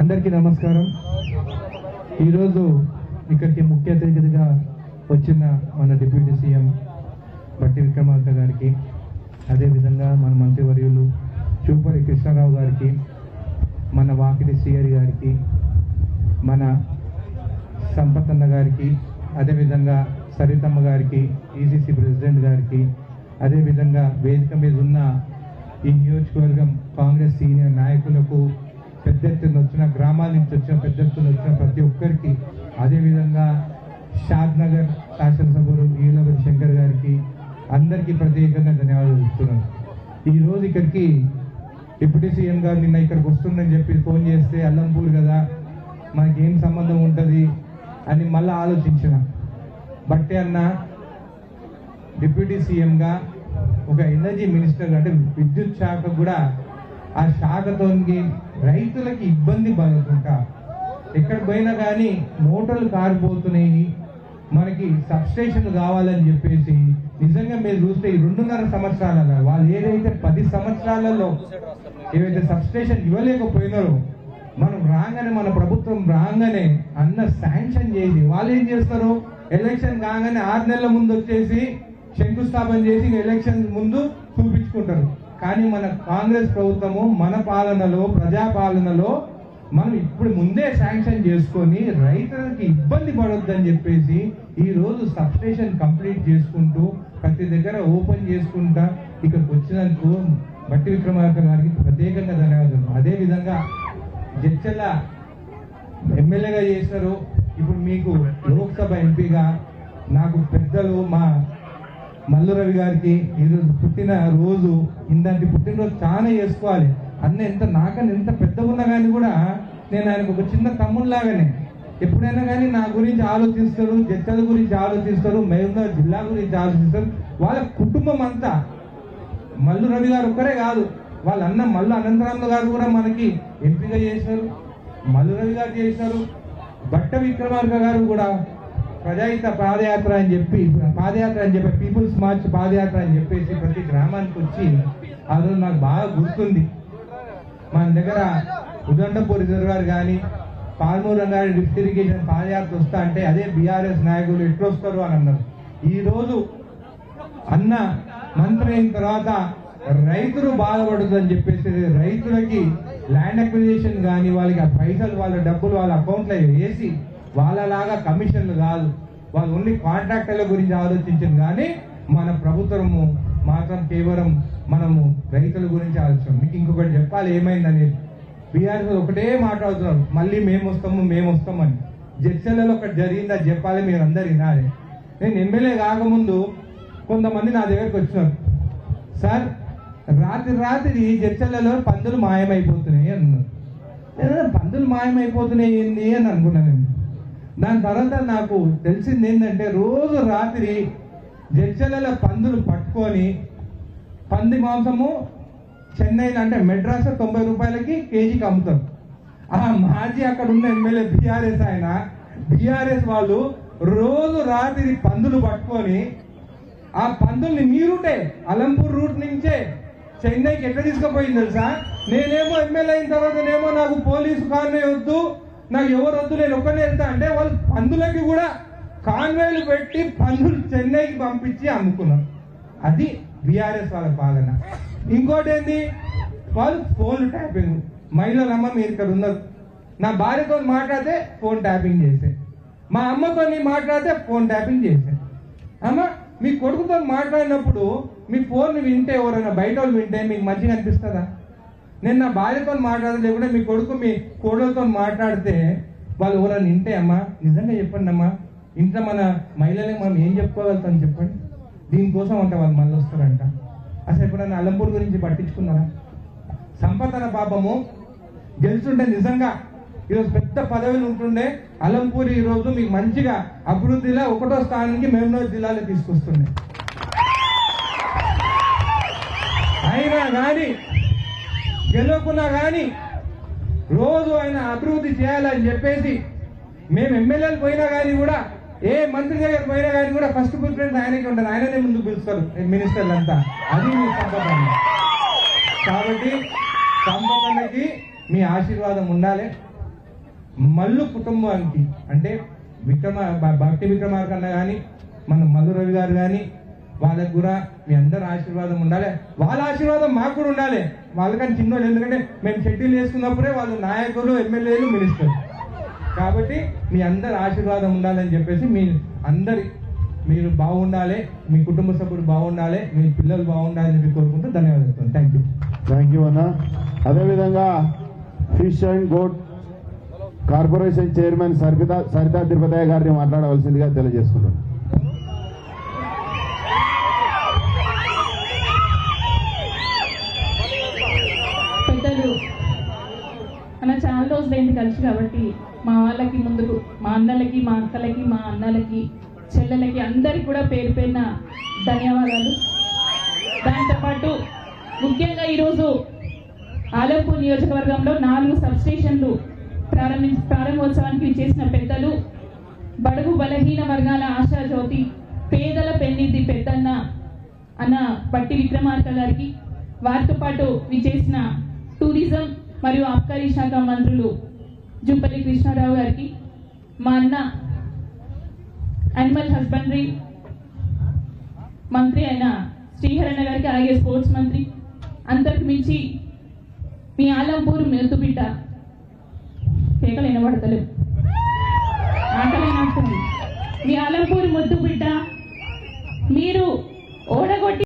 అందరికీ నమస్కారం. ఈరోజు ఇక్కడికి ముఖ్య అతిథిగా వచ్చిన మన డిప్యూటీ సీఎం బట్టి విక్రమార్క గారికి, అదేవిధంగా మన మంత్రివర్యులు చూపరి కృష్ణారావు గారికి, మన వాకిటి శ్రీహరి గారికి, మన సంపతన్న గారికి, అదేవిధంగా సరితమ్మ గారికి, ఈసీసీ ప్రెసిడెంట్ గారికి, అదేవిధంగా వేదిక మీద ఉన్న ఈ నియోజకవర్గం కాంగ్రెస్ సీనియర్ నాయకులకు, పెద్ద ఎత్తున వచ్చిన గ్రామాల నుంచి వచ్చిన పెద్ద ఎత్తున వచ్చిన ప్రతి ఒక్కరికి, అదేవిధంగా షాద్నగర్ శాసనసభ్యులు ఈలవరి శంకర్ గారికి అందరికీ ప్రత్యేకంగా ధన్యవాదాలు చెప్తున్నాను. ఈరోజు ఇక్కడికి డిప్యూటీ సీఎం గారు నిన్న ఇక్కడికి వస్తుందని చెప్పి ఫోన్ చేస్తే అల్లంపూర్ కదా మనకేం సంబంధం ఉంటుంది అని మళ్ళీ ఆలోచించిన. బట్టే అన్న డిప్యూటీ సీఎంగా ఒక ఎనర్జీ మినిస్టర్ అంటే విద్యుత్ శాఖ కూడా ఆ శాఖతో రైతులకి ఇబ్బంది పడకుండా ఎక్కడ పోయినా కానీ మోటార్లు కారిపోతున్నాయి, మనకి సబ్స్టేషన్ కావాలని చెప్పేసి నిజంగా మీరు చూస్తే ఈ 2.5 సంవత్సరాలలో వాళ్ళు ఏదైతే 10 సంవత్సరాలలో ఏవైతే సబ్స్టేషన్ ఇవ్వలేకపోయినారో మనం రాగానే మన ప్రభుత్వం రాగానే అన్న శాంక్షన్ చేసి వాళ్ళు ఏం చేస్తారు, ఎలక్షన్ కాగానే 6 నెలల ముందు వచ్చేసి శంకుస్థాపన చేసి ఎలక్షన్ ముందు చూపించుకుంటారు. కానీ మన కాంగ్రెస్ ప్రభుత్వము మన పాలనలో ప్రజాపాలనలో మనం ఇప్పుడు ముందే శాంక్షన్ చేసుకొని రైతులకి ఇబ్బంది పడొద్దని చెప్పేసి ఈ రోజు సబ్స్టేషన్ కంప్లీట్ చేసుకుంటూ ప్రతి దగ్గర ఓపెన్ చేసుకుంటా ఇక్కడికి వచ్చినందుకు బట్టి విక్రమార్క గారికి ప్రత్యేకంగా ధన్యవాదాలు. అదేవిధంగా జడ్చల్ల ఎమ్మెల్యేగా చేశారు, ఇప్పుడు మీకు లోక్సభ ఎంపీగా నాకు పెద్దలు మా మల్లు రవి గారికి ఈరోజు పుట్టిన రోజు, ఇందాంటి పుట్టినరోజు చాలా చేసుకోవాలి అన్న. ఎంత నాకని ఎంత పెద్దగా ఉన్నా కానీ కూడా నేను ఆయనకు ఒక చిన్న తమ్ముళ్ళలాగానే ఎప్పుడైనా కానీ నా గురించి ఆలోచిస్తారు, జడ్చల గురించి ఆలోచిస్తారు, మహబూబ్నగర్ జిల్లా గురించి ఆలోచిస్తారు. వాళ్ళ కుటుంబం అంతా, మల్లు రవి గారు ఒక్కరే కాదు, వాళ్ళ అన్న మల్లు అనంతరాములు గారు కూడా మనకి ఎంపీగా చేశారు, మల్లు రవి గారు చేశారు, బట్ట విక్రమార్క గారు కూడా ప్రజాహిత పాదయాత్ర అని చెప్పి పీపుల్స్ మార్చ్ పాదయాత్ర అని చెప్పేసి ప్రతి గ్రామానికి వచ్చి ఆ రోజు నాకు బాగా గుర్తుంది. మన దగ్గర ఉదండపూర్ రిజర్వాయర్ కానీ పాల్మూరు గారి లిఫ్ట్ ఇరిగేషన్ పాదయాత్ర వస్తా అంటే అదే బీఆర్ఎస్ నాయకులు ఎట్లా వస్తారు అని అన్నారు. ఈ రోజు అన్న మంత్రి అయిన తర్వాత రైతులు బాధపడుతుందని చెప్పేసి రైతులకి ల్యాండ్ అక్విజిషన్ కానీ వాళ్ళకి ఆ పైసలు వాళ్ళ డబ్బులు వాళ్ళ అకౌంట్లో వేసి వాళ్ళలాగా కమిషన్లు కాదు, వాళ్ళు ఓన్లీ కాంట్రాక్టర్ల గురించి ఆలోచించింది. కానీ మన ప్రభుత్వము మాత్రం కేవలం మనము రైతుల గురించి ఆలోచించాం. మీకు ఇంకొకటి చెప్పాలి ఏమైందని, బీఆర్ఎస్ ఒకటే మాట్లాడుతున్నారు, మళ్ళీ మేము వస్తామని. జడ్చలలో ఒకటి జరిగింది, అది చెప్పాలి, మీరు అందరు వినాలి. నేను ఎమ్మెల్యే కాకముందు కొంతమంది నా దగ్గరకు వచ్చినారు, సార్ రాత్రి జడ్చలలో పందులు మాయమైపోతున్నాయి అన్నారు. పందులు మాయమైపోతున్నాయి ఏంది అని అనుకున్నాను నేను. దాని తర్వాత నాకు తెలిసింది ఏంటంటే రోజు రాత్రి జడ్చలలో పందులు పట్టుకొని పంది మాంసము చెన్నైలో అంటే మెడ్రాస్ 90 రూపాయలకి కేజీకి అమ్ముతారు. ఆ మాజీ అక్కడ ఉన్న ఎమ్మెల్యే బీఆర్ఎస్ వాళ్ళు రోజు రాత్రి పందులు పట్టుకొని ఆ పందుల్ని మీరుంటే అలంపూర్ రూట్ నుంచే చెన్నైకి ఎట్లా తీసుకుపోయింది తెలుసా. నేనేమో ఎమ్మెల్యే అయిన తర్వాత నేమో నాకు పోలీసు కాన్వే వద్దు, నాకు ఎవరు వద్దు, నేను ఒక్కనే వెళ్తా అంటే వాళ్ళు పందులకి కూడా కాన్వేలు పెట్టి పందులు చెన్నైకి పంపించి అమ్ముకున్నారు. అది బీఆర్ఎస్ వాళ్ళ పాలన. ఇంకోటి ఏంది, వాళ్ళు ఫోన్లు ట్యాపింగ్. మహిళలమ్మ మీరు ఇక్కడ ఉన్నారు, నా భార్యతో మాట్లాడితే ఫోన్ ట్యాపింగ్ చేసే, మా అమ్మతో మాట్లాడితే ఫోన్ ట్యాపింగ్ చేసే. అమ్మ మీ కొడుకుతో మాట్లాడినప్పుడు మీ ఫోన్ వింటే ఎవరైనా బయట వాళ్ళు వింటే మీకు మంచిగా అనిపిస్తుందా? నేను నా భార్యతో మాట్లాడదు, లేకుంటే మీ కొడుకు మీ కోడలతో మాట్లాడితే వాళ్ళు ఎవరైనా వింటే అమ్మా నిజంగా చెప్పండి అమ్మా, ఇంట్లో మన మహిళలకు మనం ఏం చెప్పుకోగలుగుతాం చెప్పండి. దీనికోసం అంటే వాళ్ళు మళ్ళీ వస్తారంట. అసలు ఎప్పుడైనా అలంపూర్ గురించి పట్టించుకున్నారా? సంపతన పాపము గెలుచుంటే నిజంగా ఈరోజు పెద్ద పదవులు ఉంటుండే. అలంపూర్ ఈ రోజు మీకు మంచిగా అభివృద్ధిలో 1వ స్థానానికి మహబూబ్నగర్ జిల్లాలో తీసుకొస్తుండే. అయినా కానీ గెలవకున్నా కానీ రోజు ఆయన అభివృద్ధి చేయాలని చెప్పేసి మేము ఎమ్మెల్యేలు పోయినా కానీ కూడా ఏ మంత్రి దగ్గర పోయినా కానీ కూడా ఫస్ట్ ప్రిఫరెన్స్ ఆయనకి ఉంటుంది, ఆయననే ముందుకు పిలుస్తారు మినిస్టర్లు అంతా. అది మీ సంపద. కాబట్టి సంపదకి మీ ఆశీర్వాదం ఉండాలి. మల్లు కుటుంబానికి అంటే భక్తి విక్రమార్క అన్న కానీ మన మల్లు రవి గారు కానీ వాళ్ళకు కూడా మీ అందరి ఆశీర్వాదం ఉండాలి. వాళ్ళ ఆశీర్వాదం మాకు కూడా ఉండాలి. వాళ్ళకని చిన్నోళ్ళు, ఎందుకంటే మేము షెడ్యూల్ చేసుకున్నప్పుడే వాళ్ళు నాయకులు, ఎమ్మెల్యేలు, మినిస్టర్లు. కాబట్టి మీ అందరి ఆశీర్వాదం ఉండాలని చెప్పేసి మీరు బాగుండాలి, మీ కుటుంబ సభ్యులు బాగుండాలి, మీ పిల్లలు బాగుండాలని చెప్పి కోరుకుంటూ ధన్యవాదాలు. థ్యాంక్ యూ అన్న. అదేవిధంగా fish and goat corporation chairman Saritha Tirupathaiah గారిని మాట్లాడవలసిందిగా తెలియజేసుకుంటున్నాను. పెద్దలు అన్న చాలా రోజులైంది కలిసి, కాబట్టి మా వాళ్ళకి ముందుకు, మా అన్నలకి, మా అక్కలకి, మా అన్నలకి, చెల్లెలకి అందరికి కూడా పేరు పేరున ధన్యవాదాలు. దాంతోపాటు ముఖ్యంగా ఈరోజు ఆలంపూర్ నియోజకవర్గంలో 4 సబ్స్టేషన్లు ప్రారంభోత్సవానికి చేసిన పెద్దలు, బడుగు బలహీన వర్గాల ఆశాజ్యోతి, పేదల పెన్నిధి పెద్దన్న అన్న బట్టి విక్రమార్క గారికి, వారితో పాటు విచేసిన టూరిజం మరియు ఆబ్కారీ శాఖ మంత్రులు జూపల్లి కృష్ణారావు గారికి, మా అన్న యానిమల్ హస్బెండరీ మంత్రి అయిన శ్రీహరణ గారికి, అలాగే స్పోర్ట్స్ మంత్రి, అందరికి మించి మీ ఆలంపూర్ మెతుబిడ్డ, కేకలు వినబడతలేవు, ఆకలి నాటుంది, మీ ఆలంపూర్ ముద్దుబిడ్డ, మీరు